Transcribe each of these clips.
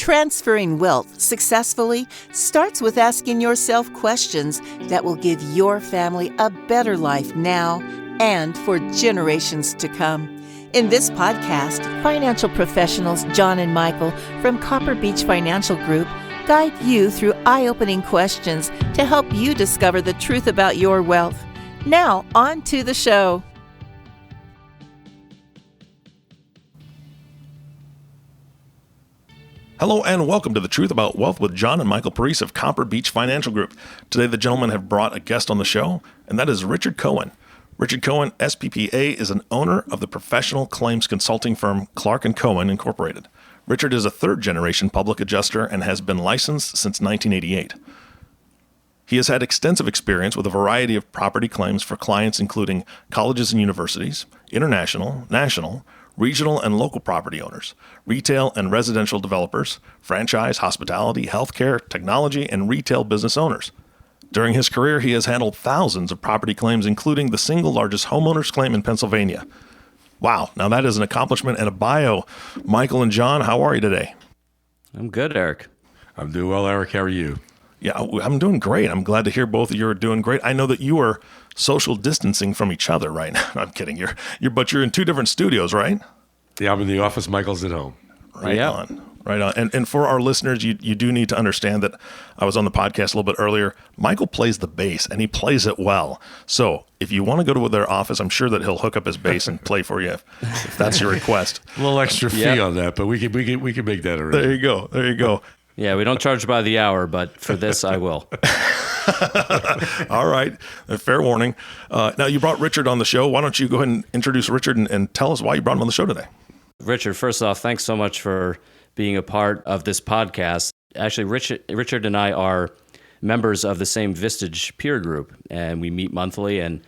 Transferring wealth successfully starts with asking yourself questions that will give your family a better life now and for generations to come. In this podcast, financial professionals John and Michael from Copper Beech Financial Group guide you through eye-opening questions to help you discover the truth about your wealth. Now, on to the show. Hello and welcome to The Truth About Wealth with John and Michael Parise of Copper Beech Financial Group. Today the gentlemen have brought a guest on the show, and that is Richard Cohen. Richard Cohen, SPPA, is an owner of the professional claims consulting firm Clarke Cohen Incorporated. Richard is a third-generation public adjuster and has been licensed since 1988. He has had extensive experience with a variety of property claims for clients including colleges and universities, international, national, regional and local property owners, retail and residential developers, franchise, hospitality, healthcare, technology, and retail business owners. During his career, he has handled thousands of property claims, including the single largest homeowners claim in Pennsylvania. Wow, now that is an accomplishment and a bio. Michael and John, how are you today? I'm good, Eric. I'm doing well, Eric. How are you? Yeah, I'm doing great. I'm glad to hear both of you are doing great. I know that you are social distancing from each other right now. I'm kidding. But you're in two different studios, right? Yeah, I'm in the office. Michael's at home. Right on. And for our listeners, you do need to understand that I was on the podcast a little bit earlier. Michael plays the bass, and he plays it well. So if you want to go to their office, I'm sure that he'll hook up his bass and play for you if that's your request. A little extra fee on that, but we can make that arrangement. There you go. Yeah, we don't charge by the hour, but for this, I will. All right. Fair warning. Now, you brought Richard on the show. Why don't you go ahead and introduce Richard and tell us why you brought him on the show today? Richard, first off, thanks so much for being a part of this podcast. Actually, Richard and I are members of the same Vistage peer group, and we meet monthly. And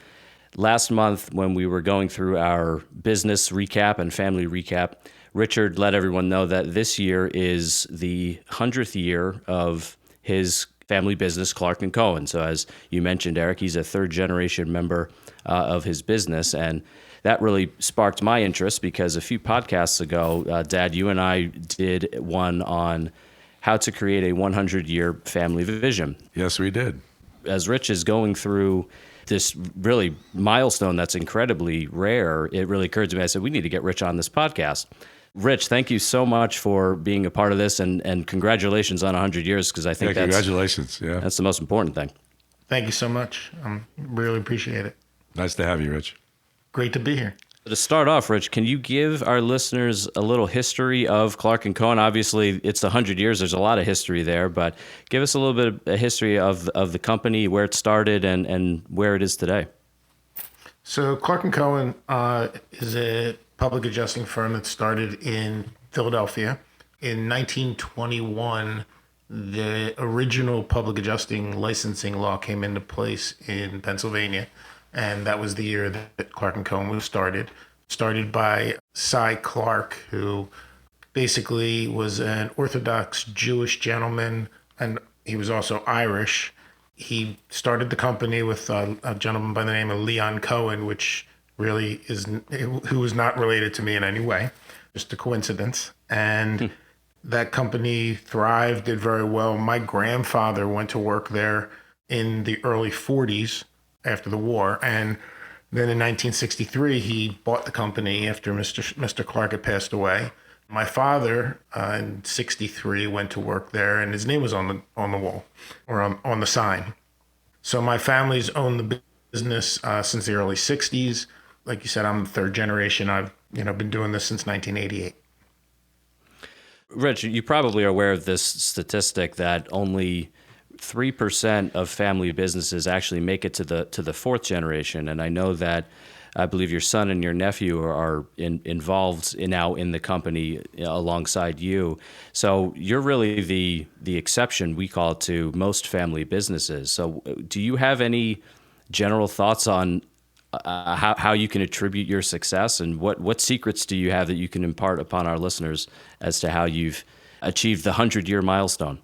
last month, when we were going through our business recap and family recap, Richard let everyone know that this year is the 100th year of his family business, Clarke Cohen. So as you mentioned, Eric, he's a third-generation member of his business, and that really sparked my interest because a few podcasts ago, Dad, you and I did one on how to create a 100-year family vision. Yes, we did. As Rich is going through this really milestone that's incredibly rare, it really occurred to me, I said, we need to get Rich on this podcast. Rich, thank you so much for being a part of this, and congratulations on 100 years, because I think congratulations. Yeah, that's the most important thing. Thank you so much. Really appreciate it. Nice to have you, Rich. Great to be here. To start off, Rich, can you give our listeners a little history of Clarke Cohen? Obviously, it's 100 years. There's a lot of history there, but give us a little bit of a history of the company, where it started, and where it is today. So Clarke Cohen is a public adjusting firm that started in Philadelphia. In 1921, the original public adjusting licensing law came into place in Pennsylvania, and that was the year that Clarke Cohen was started by Cy Clarke, who basically was an Orthodox Jewish gentleman, and he was also Irish. He started the company with a gentleman by the name of Leon Cohen, which really who was not related to me in any way, just a coincidence. And that company thrived, did very well. My grandfather went to work there in the early 40s after the war. And then in 1963, he bought the company after Mr. Clarke had passed away. My father in 63 went to work there, and his name was on the wall or on the sign. So my family's owned the business since the early 60s. Like you said, I'm the third generation. I've been doing this since 1988. Rich, you probably are aware of this statistic that only 3% of family businesses actually make it to the fourth generation, and I know that I believe your son and your nephew are involved now in the company alongside you. So you're really the exception, we call it, to most family businesses. So do you have any general thoughts on how you can attribute your success, and what secrets do you have that you can impart upon our listeners as to how you've achieved the 100-year milestone?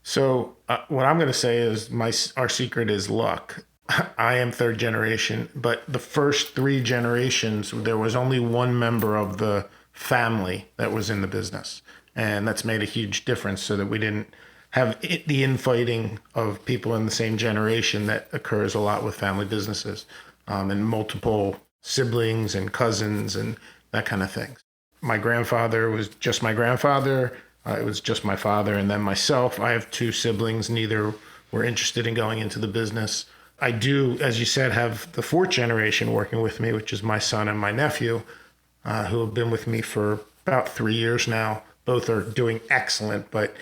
So what I'm going to say is our secret is luck. I am third generation, but the first three generations, there was only one member of the family that was in the business. And that's made a huge difference so that we didn't have the infighting of people in the same generation that occurs a lot with family businesses, and multiple siblings and cousins and that kind of thing. My grandfather was just my grandfather. It was just my father and then myself. I have two siblings. Neither were interested in going into the business. I do, as you said, have the fourth generation working with me, which is my son and my nephew, who have been with me for about 3 years now. Both are doing excellent, but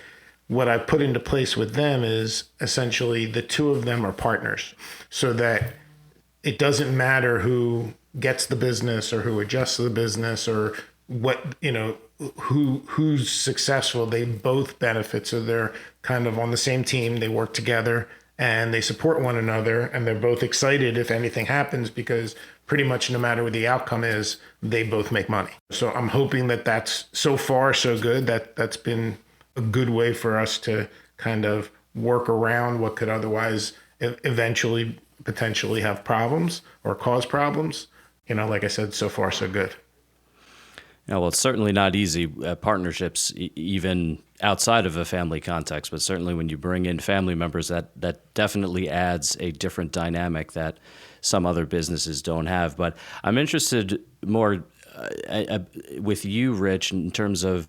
what I put into place with them is essentially the two of them are partners, so that it doesn't matter who gets the business or who adjusts the business or what, who's successful. They both benefit. So they're kind of on the same team. They work together and they support one another, and they're both excited if anything happens, because pretty much no matter what the outcome is, they both make money. So I'm hoping that that's so far so good. That's been a good way for us to kind of work around what could otherwise eventually potentially have problems or cause problems. Like I said, so far so good. Yeah, well, it's certainly not easy, partnerships, even outside of a family context, but certainly when you bring in family members, that definitely adds a different dynamic that some other businesses don't have. But I'm interested more with you, Rich, in terms of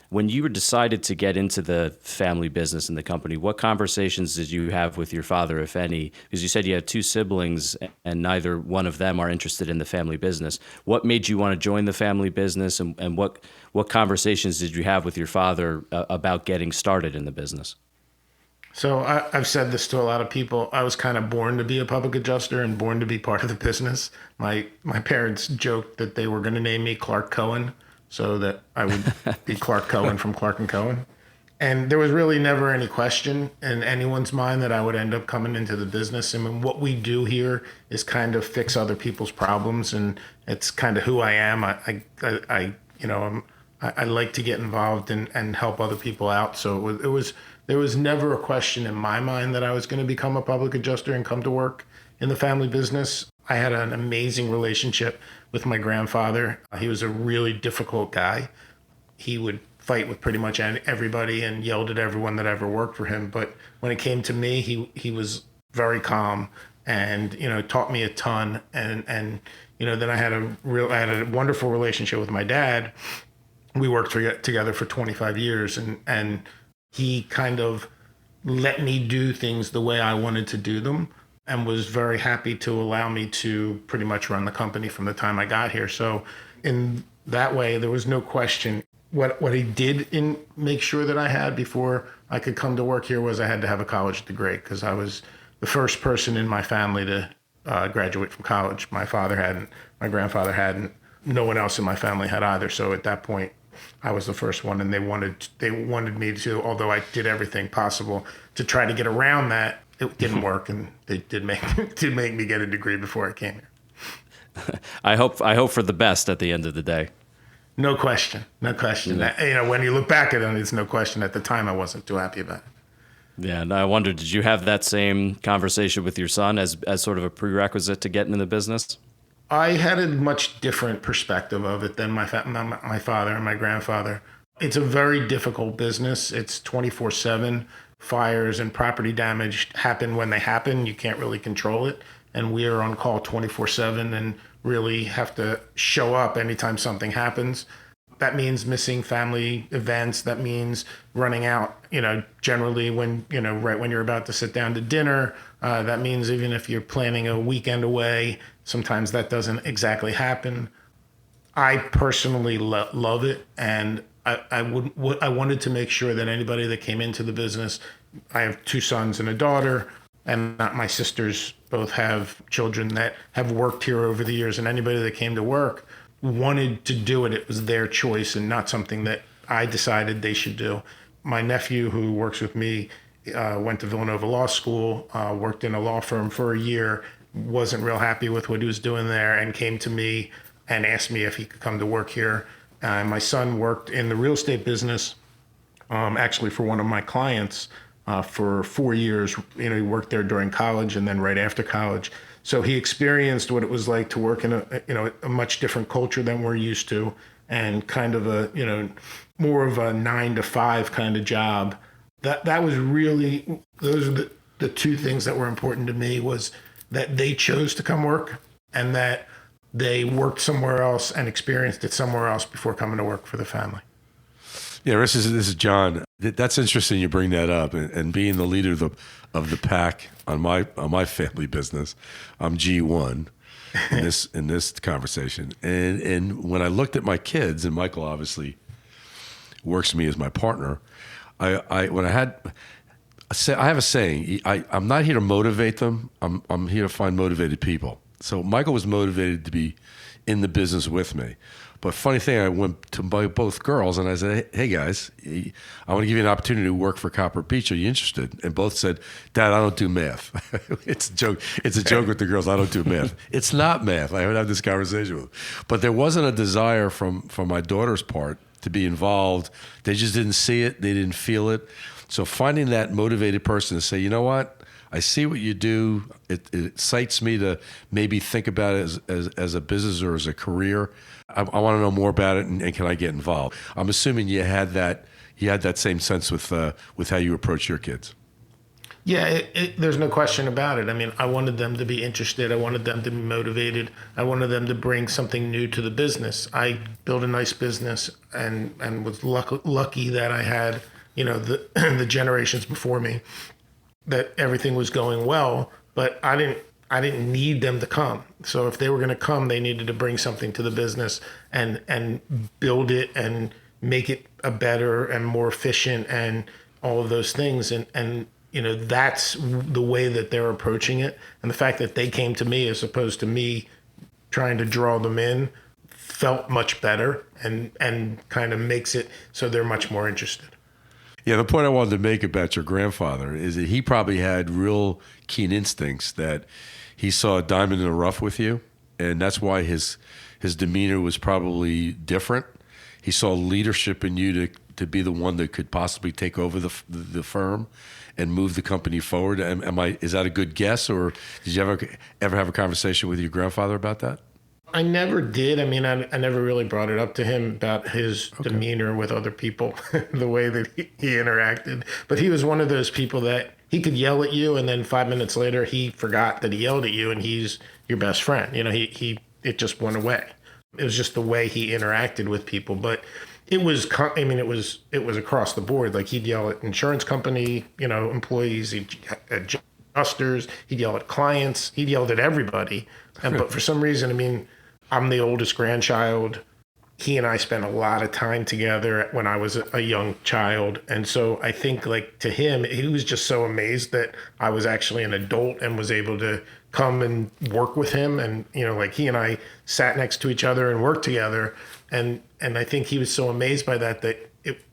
when you decided to get into the family business and the company, what conversations did you have with your father, if any? Because you said you had two siblings and neither one of them are interested in the family business. What made you want to join the family business, and what conversations did you have with your father about getting started in the business? So I've said this to a lot of people. I was kind of born to be a public adjuster and born to be part of the business. My parents joked that they were going to name me Clarke Cohen, so that I would be Clarke Cohen from Clarke Cohen. And there was really never any question in anyone's mind that I would end up coming into the business. I mean, what we do here is kind of fix other people's problems, and it's kind of who I am. I like to get involved and help other people out. So there was never a question in my mind that I was going to become a public adjuster and come to work in the family business. I had an amazing relationship with my grandfather. He was a really difficult guy. He would fight with pretty much everybody and yelled at everyone that ever worked for him. But when it came to me, he was very calm and, taught me a ton. And then I had a wonderful relationship with my dad. We worked together for 25 years, and he kind of let me do things the way I wanted to do them, and was very happy to allow me to pretty much run the company from the time I got here. So in that way, there was no question. What he did make sure that I had before I could come to work here was I had to have a college degree, because I was the first person in my family to graduate from college. My father hadn't, my grandfather hadn't, no one else in my family had either. So at that point, I was the first one, and they wanted me to, although I did everything possible to try to get around that. It didn't work, and they did make me get a degree before I came here. I hope for the best at the end of the day. No question. Yeah. When you look back at it, it's no question. At the time, I wasn't too happy about it. Yeah, and I wonder, did you have that same conversation with your son as sort of a prerequisite to getting in the business? I had a much different perspective of it than my father and my grandfather. It's a very difficult business. It's 24/7. Fires and property damage happen when they happen. You can't really control it. And we are on call 24/7 and really have to show up anytime something happens. That means missing family events. That means running out, generally when, right when you're about to sit down to dinner. That means even if you're planning a weekend away, sometimes that doesn't exactly happen. I personally love it, and I wanted to make sure that anybody that came into the business, I have two sons and a daughter, and my sisters both have children that have worked here over the years, and anybody that came to work wanted to do it. It was their choice and not something that I decided they should do. My nephew, who works with me, went to Villanova Law School, worked in a law firm for a year, wasn't real happy with what he was doing there, and came to me and asked me if he could come to work here. My son worked in the real estate business, actually for one of my clients for 4 years. He worked there during college and then right after college. So he experienced what it was like to work in a much different culture than we're used to, and kind of a, more of a 9 to 5 kind of job. That was really, those are the two things that were important to me, was that they chose to come work and that they worked somewhere else and experienced it somewhere else before coming to work for the family. Yeah, this is John. That's interesting you bring that up, and being the leader of the pack on my family business, I'm G1 in this conversation. And when I looked at my kids, and Michael obviously works for me as my partner, I have a saying. I'm not here to motivate them. I'm here to find motivated people. So Michael was motivated to be in the business with me. But funny thing, I went to both girls and I said, "Hey guys, I want to give you an opportunity to work for Copper Beach. Are you interested?" And both said, "Dad, I don't do math." It's a joke. It's a joke with the girls. I don't do math. It's not math. I would have this conversation with them. But there wasn't a desire from my daughter's part to be involved. They just didn't see it. They didn't feel it. So finding that motivated person to say, "You know what? I see what you do. It excites me to maybe think about it as a business or as a career. I want to know more about it, and can I get involved?" I'm assuming you had that same sense with how you approach your kids. Yeah, there's no question about it. I mean, I wanted them to be interested. I wanted them to be motivated. I wanted them to bring something new to the business. I built a nice business and was lucky that I had, the generations before me, that everything was going well, but I didn't need them to come. So if they were going to come, they needed to bring something to the business and build it and make it a better and more efficient and all of those things. And that's the way that they're approaching it. And the fact that they came to me as opposed to me trying to draw them in felt much better and kind of makes it so they're much more interested. Yeah, the point I wanted to make about your grandfather is that he probably had real keen instincts, that he saw a diamond in the rough with you, and that's why his demeanor was probably different. He saw leadership in you to be the one that could possibly take over the firm and move the company forward. Is that a good guess, or did you ever have a conversation with your grandfather about that? I never did. I mean, I never really brought it up to him about his demeanor with other people, the way that he interacted. But he was one of those people that he could yell at you, and then 5 minutes later, he forgot that he yelled at you, and he's your best friend. It just went away. It was just the way he interacted with people. But it was across the board. Like, he'd yell at insurance company, employees, adjusters, he'd yell at clients, he'd yell at everybody. But for some reason, I'm the oldest grandchild. He and I spent a lot of time together when I was a young child. And so I think, like, to him, he was just so amazed that I was actually an adult and was able to come and work with him. And, he and I sat next to each other and worked together. And I think he was so amazed by that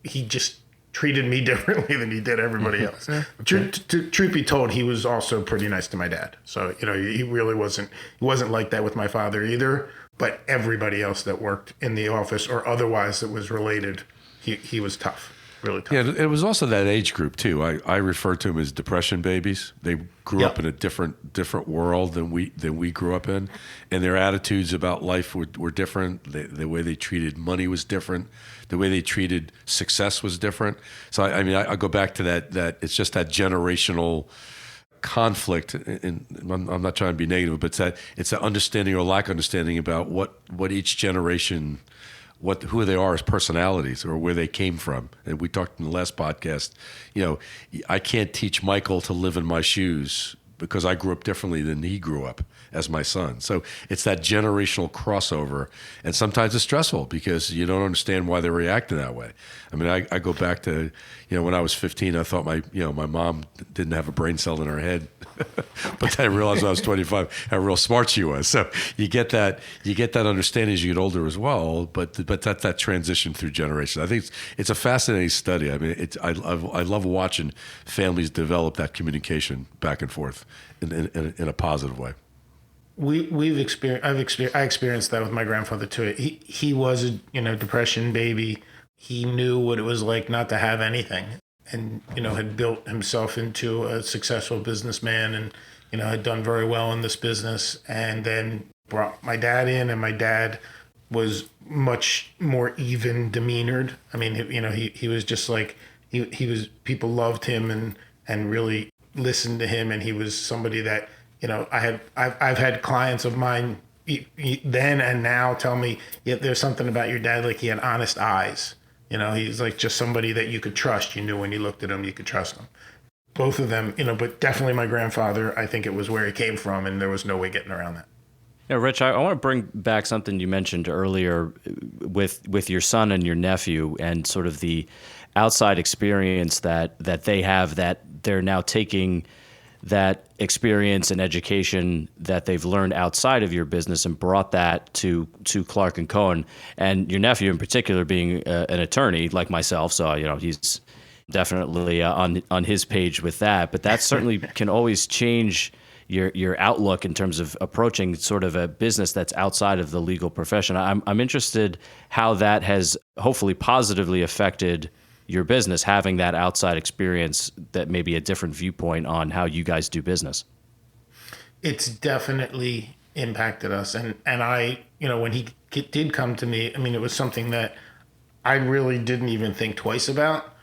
he just treated me differently than he did everybody else. Truth be told, he was also pretty nice to my dad. So, he really wasn't like that with my father either. But everybody else that worked in the office or otherwise that was related, he was tough, really tough. Yeah, it was also that age group too. I refer to them as depression babies. They grew up in a different world than we grew up in, and their attitudes about life were different. The way they treated money was different. The way they treated success was different. So I go back to that it's just that generational conflict, and I'm not trying to be negative, but it's that understanding or lack of understanding about what each generation, who they are as personalities or where they came from. And we talked in the last podcast, I can't teach Michael to live in my shoes because I grew up differently than he grew up as my son. So it's that generational crossover. And sometimes it's stressful because you don't understand why they're reacting that way. I go back to, when I was 15, I thought my mom didn't have a brain cell in her head. But then I realized when I was 25 how real smart she was. So you get that understanding as you get older as well. But that's that transition through generations. I think it's a fascinating study. I love watching families develop that communication back and forth in a positive way. I experienced that with my grandfather too. He was a depression baby. He knew what it was like not to have anything, and had built himself into a successful businessman, and had done very well in this business. And then brought my dad in, and my dad was much more even demeanored. I mean, he was just like, he was, people loved him and really listened to him. And he was somebody that, I've had clients of mine then and now tell me, yeah, there's something about your dad, like he had honest eyes. He's like just somebody that you could trust. You knew when you looked at him, you could trust him. Both of them, but definitely my grandfather, I think it was where he came from, and there was no way getting around that. Yeah, Rich, I want to bring back something you mentioned earlier with your son and your nephew and sort of the outside experience that they have, that they're now taking that experience and education that they've learned outside of your business and brought that to Clarke and Cohen, and your nephew in particular being an attorney like myself. So, he's definitely on his page with that, but that certainly can always change your outlook in terms of approaching sort of a business that's outside of the legal profession. I'm interested how that has hopefully positively affected your business, having that outside experience, that may be a different viewpoint on how you guys do business. It's definitely impacted us. And I, when he did come to me, I mean, it was something that I really didn't even think twice about.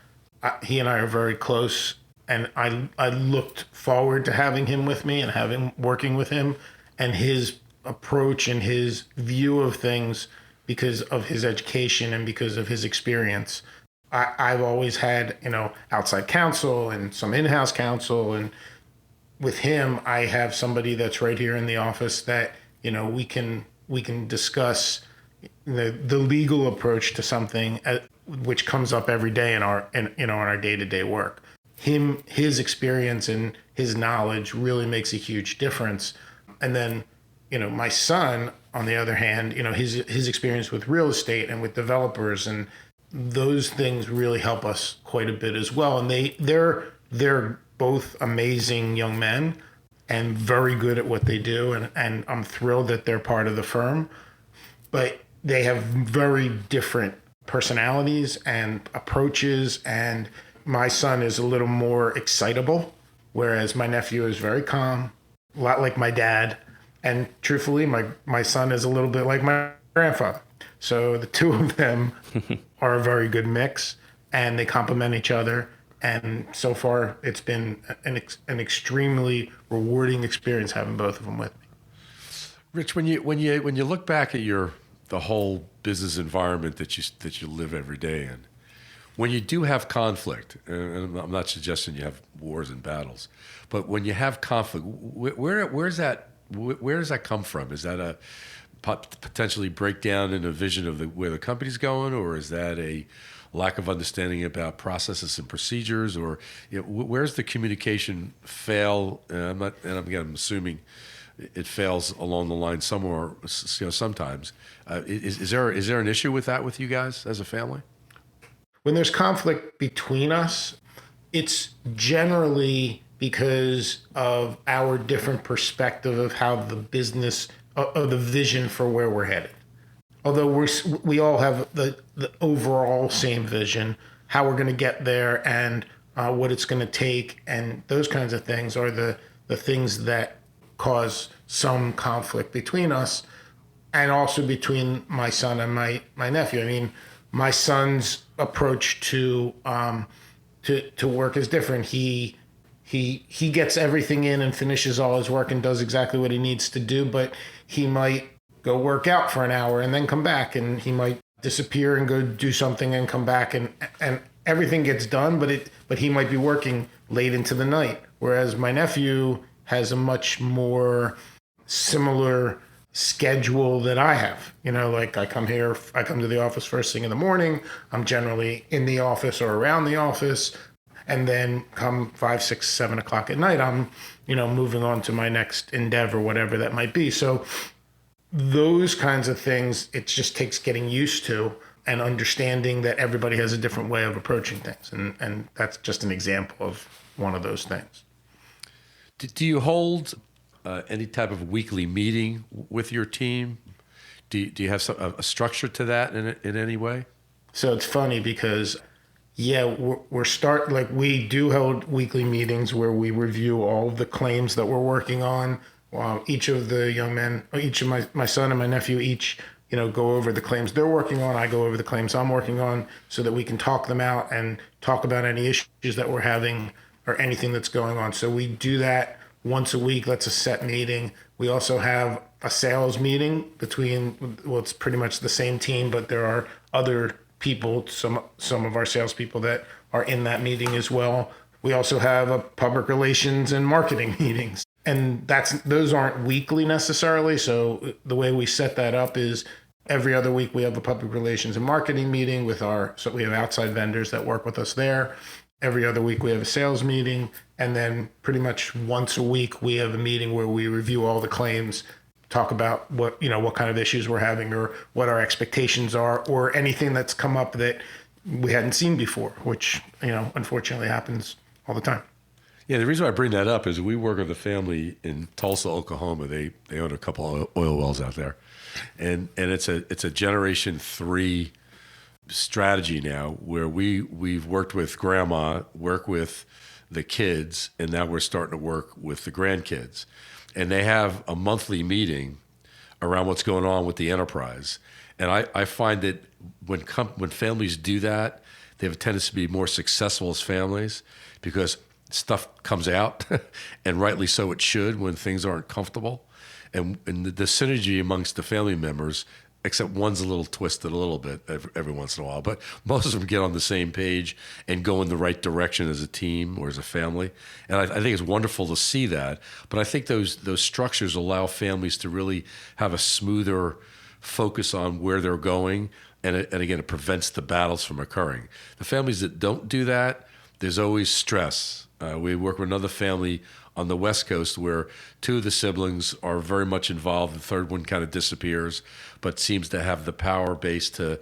He and I are very close, and I looked forward to having him with me and working with him, and his approach and his view of things, because of his education and because of his experience. I've always had, outside counsel and some in-house counsel. And with him, I have somebody that's right here in the office that, we can discuss the legal approach to something which comes up every day in our day-to-day work. His experience and his knowledge really makes a huge difference. And then, my son, on the other hand, his experience with real estate and with developers, and those things really help us quite a bit as well. And they're both amazing young men and very good at what they do. And I'm thrilled that they're part of the firm, but they have very different personalities and approaches. And my son is a little more excitable, whereas my nephew is very calm, a lot like my dad. And truthfully, my son is a little bit like my grandfather. So the two of them are a very good mix, and they complement each other. And so far, it's been an extremely rewarding experience having both of them with me. Rich, when you look back at the whole business environment that you live every day in, when you do have conflict, and I'm not suggesting you have wars and battles, but when you have conflict, where does that come from? Is that a potentially breakdown in a vision of where the company's going, or is that a lack of understanding about processes and procedures, or where's the communication fail? I'm assuming it fails along the line somewhere. Sometimes is there an issue with that with you guys as a family? When there's conflict between us, it's generally because of our different perspective of how the business, of the vision for where we're headed. Although we all have the overall same vision, how we're going to get there and what it's going to take, and those kinds of things are the things that cause some conflict between us, and also between my son and my nephew. I mean, my son's approach to work is different. He gets everything in and finishes all his work and does exactly what he needs to do, but he might go work out for an hour and then come back, and he might disappear and go do something and come back, and everything gets done, but he might be working late into the night. Whereas my nephew has a much more similar schedule that I have. Like I come to the office first thing in the morning. I'm generally in the office or around the office. And then come 5, 6, 7 o'clock at night, I'm, moving on to my next endeavor, whatever that might be. So those kinds of things, it just takes getting used to and understanding that everybody has a different way of approaching things. And that's just an example of one of those things. Do you hold any type of weekly meeting with your team? Do you have a structure to that in any way? So it's funny because, we do hold weekly meetings where we review all of the claims that we're working on. Each of the young men, each of my son and my nephew each go over the claims they're working on. I go over the claims I'm working on so that we can talk them out and talk about any issues that we're having or anything that's going on. So we do that once a week. That's a set meeting. We also have a sales meeting it's pretty much the same team, but there are other people, some of our salespeople that are in that meeting as well. We also have a public relations and marketing meetings. And those aren't weekly necessarily. So the way we set that up is every other week we have a public relations and marketing meeting so we have outside vendors that work with us there. Every other week we have a sales meeting. And then pretty much once a week we have a meeting where we review all the claims, talk about what kind of issues we're having or what our expectations are or anything that's come up that we hadn't seen before, which, unfortunately happens all the time. Yeah, the reason why I bring that up is we work with a family in Tulsa, Oklahoma. They own a couple of oil wells out there, and it's a generation 3 strategy now where we've worked with grandma, work with the kids, and now we're starting to work with the grandkids, and they have a monthly meeting around what's going on with the enterprise. And I find that when families do that, they have a tendency to be more successful as families because stuff comes out, and rightly so it should when things aren't comfortable. And the synergy amongst the family members, except one's a little twisted a little bit every once in a while, but most of them get on the same page and go in the right direction as a team or as a family. And I think it's wonderful to see that. But I think those structures allow families to really have a smoother focus on where they're going. And again, it prevents the battles from occurring. The families that don't do that, there's always stress. We work with another family on the West Coast where 2 of the siblings are very much involved. The third one kind of disappears, but seems to have the power base to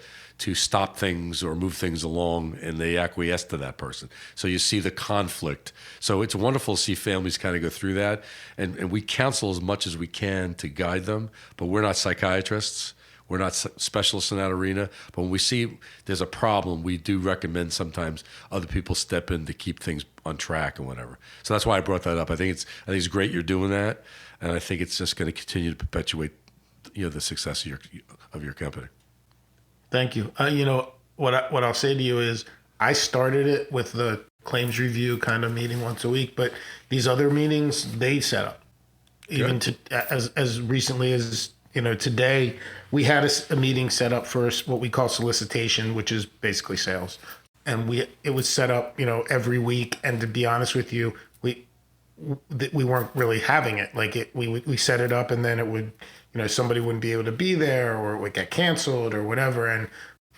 stop things or move things along, and they acquiesce to that person. So you see the conflict. So it's wonderful to see families kind of go through that. And we counsel as much as we can to guide them, but we're not psychiatrists. We're not specialists in that arena, but when we see there's a problem, we do recommend sometimes other people step in to keep things on track and whatever. So that's why I brought that up. I think it's great you're doing that, and I think it's just going to continue to perpetuate, the success of your company. Thank you. What I'll say to you is I started it with the claims review kind of meeting once a week, but these other meetings they set up, even as recently as today. We had a meeting set up for what we call solicitation, which is basically sales. And it was set up, every week. And to be honest with you, we weren't really having it. Like we set it up and then it would, somebody wouldn't be able to be there or it would get canceled or whatever. And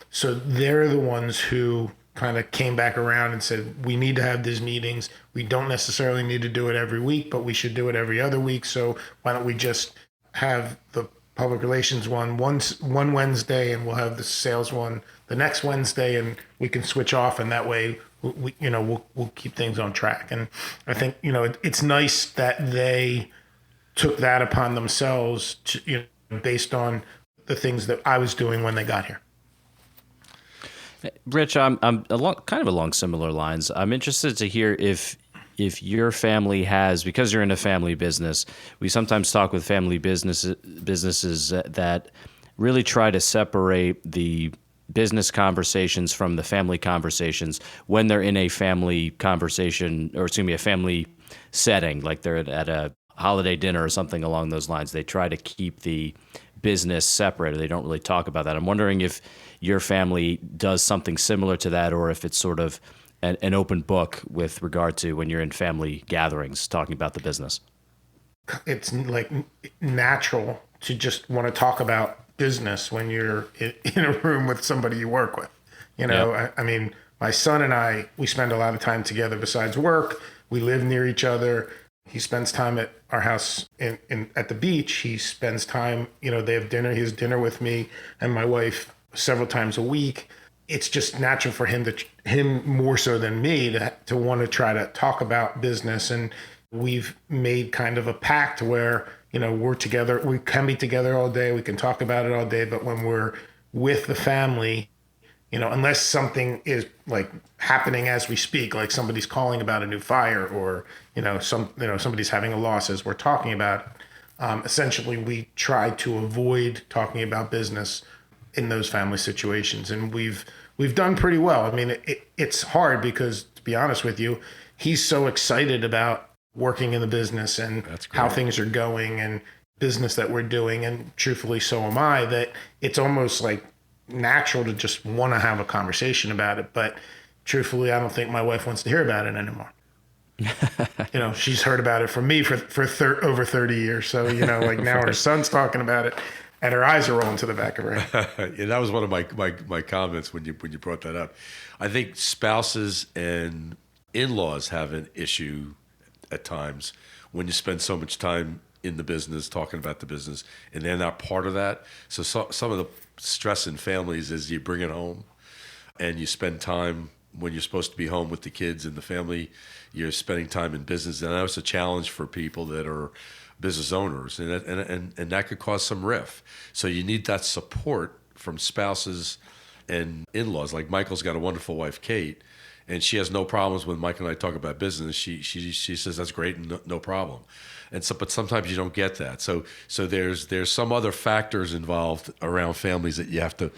so they're the ones who kind of came back around and said, we need to have these meetings. We don't necessarily need to do it every week, but we should do it every other week. So why don't we just have the public relations one Wednesday, and we'll have the sales one the next Wednesday, and we can switch off, and that way we'll keep things on track. And I think it's nice that they took that upon themselves to, based on the things that I was doing when they got here. Rich, I'm along similar lines. I'm interested to hear if your family has, because you're in a family business, we sometimes talk with family businesses that really try to separate the business conversations from the family conversations when they're in a family conversation, or a family setting, like they're at a holiday dinner or something along those lines. They try to keep the business separate, or they don't really talk about that. I'm wondering if your family does something similar to that, or if it's sort of an open book with regard to when you're in family gatherings talking about the business. It's like natural to just want to talk about business when you're in a room with somebody you work with. Yep. I mean, my son and I, we spend a lot of time together besides work. We live near each other. He spends time at our house at the beach. He spends time, they have dinner. He has dinner with me and my wife several times a week. It's just natural for him more so than me to want to try to talk about business. And we've made kind of a pact where, we're together. We can be together all day. We can talk about it all day. But when we're with the family, unless something is like happening as we speak, like somebody's calling about a new fire or, somebody's having a loss as we're talking about it, Essentially, we try to avoid talking about business in those family situations, and we've done pretty well. I mean, it's hard because, to be honest with you, he's so excited about working in the business and how things are going and business that we're doing, and truthfully, so am I, that it's almost like natural to just want to have a conversation about it. But truthfully, I don't think my wife wants to hear about it anymore. She's heard about it from me for over 30 years. So, like now her son's talking about it and her eyes are rolling to the back of her head. Yeah, that was one of my comments when you brought that up. I think spouses and in-laws have an issue at times when you spend so much time in the business, talking about the business, and they're not part of that. So some of the stress in families is you bring it home and you spend time when you're supposed to be home with the kids and the family, you're spending time in business. And that's a challenge for people that are business owners, and that could cause some rift. So you need that support from spouses and in-laws. Like Michael's got a wonderful wife, Kate, and she has no problems when Mike and I talk about business. She says that's great and no problem. And so, but sometimes you don't get that. So there's some other factors involved around families that you have to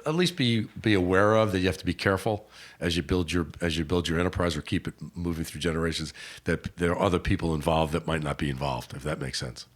at least be aware of, that you have to be careful as you build your enterprise or keep it moving through generations, that there are other people involved that might not be involved, if that makes sense.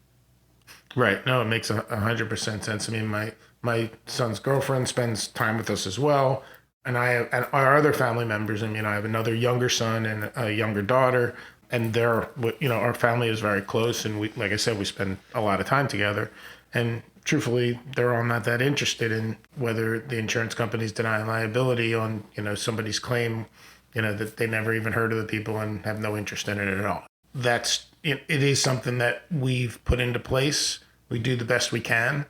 Right. No, it makes 100% sense. I mean, my son's girlfriend spends time with us as well. And and our other family members, I mean, I have another younger son and a younger daughter, and our family is very close. And we, like I said, we spend a lot of time together. And truthfully, they're all not that interested in whether the insurance company's denying liability on, somebody's claim, that they never even heard of the people and have no interest in it at all. It is something that we've put into place. We do the best we can.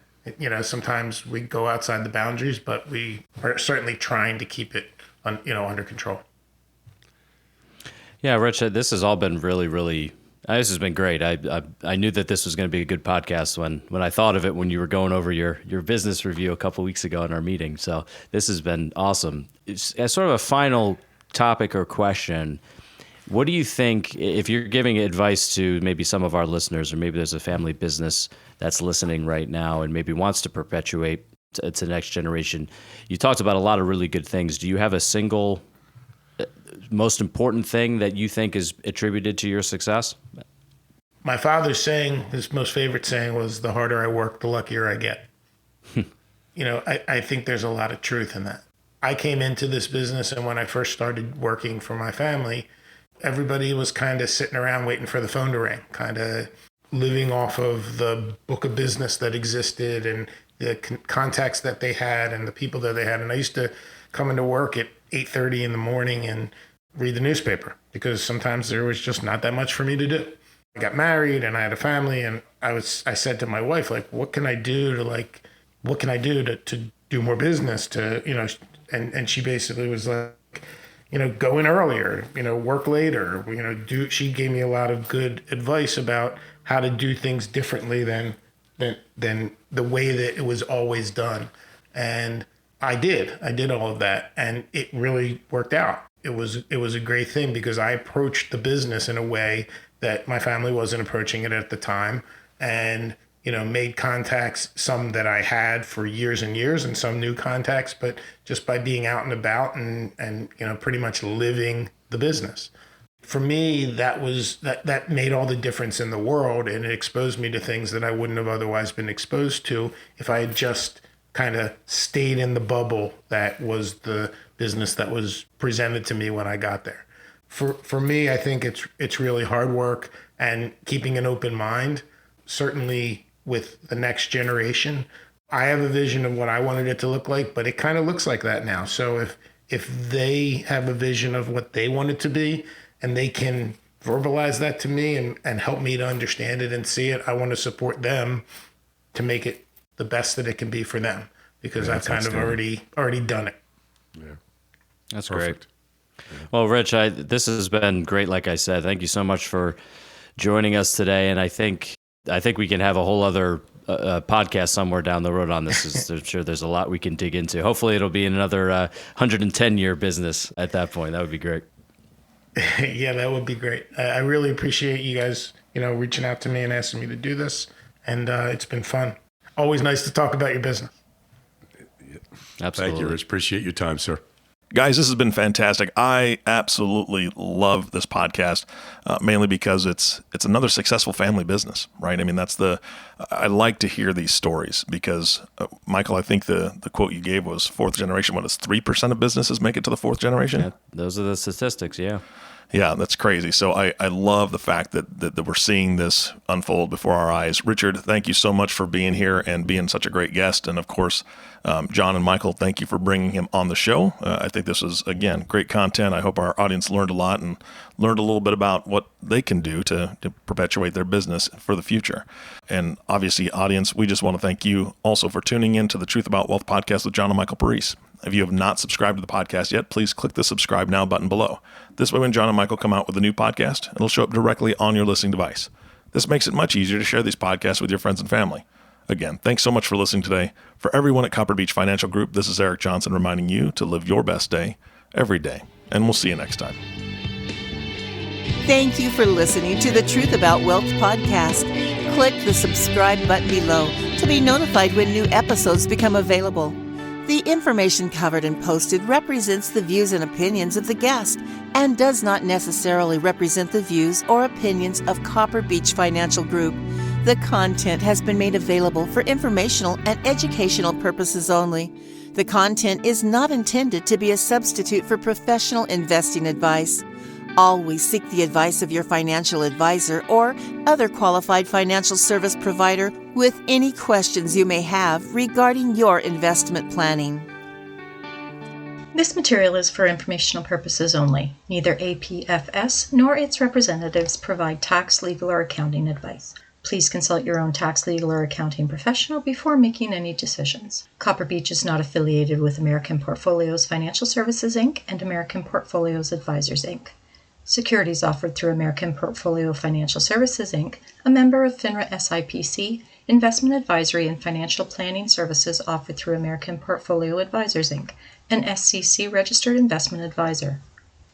Sometimes we go outside the boundaries, but we are certainly trying to keep it under control. Yeah, Rich, this has all been really, really, this has been great. I knew that this was going to be a good podcast when I thought of it, when you were going over your business review a couple of weeks ago in our meeting. So this has been awesome. It's as sort of a final topic or question. What do you think, if you're giving advice to maybe some of our listeners, or maybe there's a family business that's listening right now and maybe wants to perpetuate to the next generation? You talked about a lot of really good things. Do you have a single most important thing that you think is attributed to your success? My father's saying, his most favorite saying was, the harder I work, the luckier I get. I think there's a lot of truth in that. I came into this business, and when I first started working for my family, everybody was kind of sitting around waiting for the phone to ring, kind of living off of the book of business that existed and the contacts that they had and the people that they had. And I used to come into work at 8:30 in the morning and read the newspaper because sometimes there was just not that much for me to do. I got married and I had a family, and I said to my wife, like, what can I do to do more business, and she basically was like, go in earlier, work later, she gave me a lot of good advice about how to do things differently than the way that it was always done. And I did all of that, and it really worked out. It was a great thing because I approached the business in a way that my family wasn't approaching it at the time, and made contacts, some that I had for years and years, and some new contacts, but just by being out and about and pretty much living the business. For me, that made all the difference in the world, and it exposed me to things that I wouldn't have otherwise been exposed to if I had just kind of stayed in the bubble that was the business that was presented to me when I got there. For me, I think it's really hard work and keeping an open mind. Certainly with the next generation, I have a vision of what I wanted it to look like, but it kind of looks like that now. So if they have a vision of what they want it to be and they can verbalize that to me and help me to understand it and see it, I want to support them to make it the best that it can be for them, because I've kind of already done it. Yeah, that's perfect. Great. Yeah. Well, Rich, this has been great. Like I said, thank you so much for joining us today. And I think we can have a whole other podcast somewhere down the road on this. I'm sure there's a lot we can dig into. Hopefully it'll be another 110-year business at that point. That would be great. Yeah, that would be great. I really appreciate you guys, reaching out to me and asking me to do this. and it's been fun. Always nice to talk about your business. Absolutely. Thank you, Rich. Appreciate your time, sir. Guys, this has been fantastic. I absolutely love this podcast, mainly because it's another successful family business, right? I mean, I like to hear these stories because, Michael, I think the quote you gave was fourth generation. What is 3% of businesses make it to the fourth generation? Yeah, those are the statistics, yeah. Yeah, that's crazy. So I love the fact that we're seeing this unfold before our eyes. Richard, thank you so much for being here and being such a great guest. And of course, John and Michael, thank you for bringing him on the show. I think this was, again, great content. I hope our audience learned a lot and learned a little bit about what they can do to perpetuate their business for the future. And obviously, audience, we just want to thank you also for tuning in to the Truth About Wealth podcast with John and Michael Parise. If you have not subscribed to the podcast yet, please click the subscribe now button below. This way, when John and Michael come out with a new podcast, it'll show up directly on your listening device. This makes it much easier to share these podcasts with your friends and family. Again, thanks so much for listening today. For everyone at Copper Beech Financial Group, this is Eric Johnson reminding you to live your best day every day. And we'll see you next time. Thank you for listening to the Truth About Wealth podcast. Click the subscribe button below to be notified when new episodes become available. The information covered and posted represents the views and opinions of the guest and does not necessarily represent the views or opinions of Copper Beech Financial Group. The content has been made available for informational and educational purposes only. The content is not intended to be a substitute for professional investing advice. Always seek the advice of your financial advisor or other qualified financial service provider with any questions you may have regarding your investment planning. This material is for informational purposes only. Neither APFS nor its representatives provide tax, legal, or accounting advice. Please consult your own tax, legal, or accounting professional before making any decisions. Copper Beech is not affiliated with American Portfolios Financial Services, Inc. and American Portfolios Advisors, Inc. Securities offered through American Portfolio Financial Services, Inc., a member of FINRA SIPC, investment advisory and financial planning services offered through American Portfolio Advisors, Inc., an SEC registered investment advisor.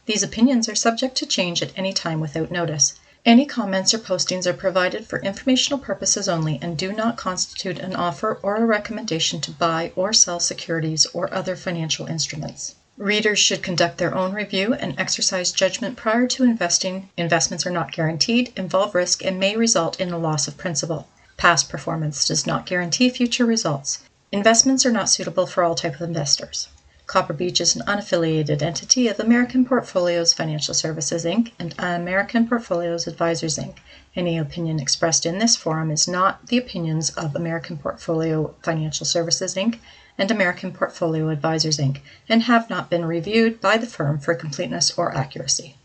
These opinions are subject to change at any time without notice. Any comments or postings are provided for informational purposes only and do not constitute an offer or a recommendation to buy or sell securities or other financial instruments. Readers should conduct their own review and exercise judgment prior to investing. Investments are not guaranteed, involve risk, and may result in a loss of principal. Past performance does not guarantee future results. Investments are not suitable for all types of investors. Copper Beech is an unaffiliated entity of American Portfolios Financial Services, Inc. and American Portfolios Advisors, Inc. Any opinion expressed in this forum is not the opinions of American Portfolio Financial Services, Inc. and American Portfolio Advisors, Inc., and have not been reviewed by the firm for completeness or accuracy.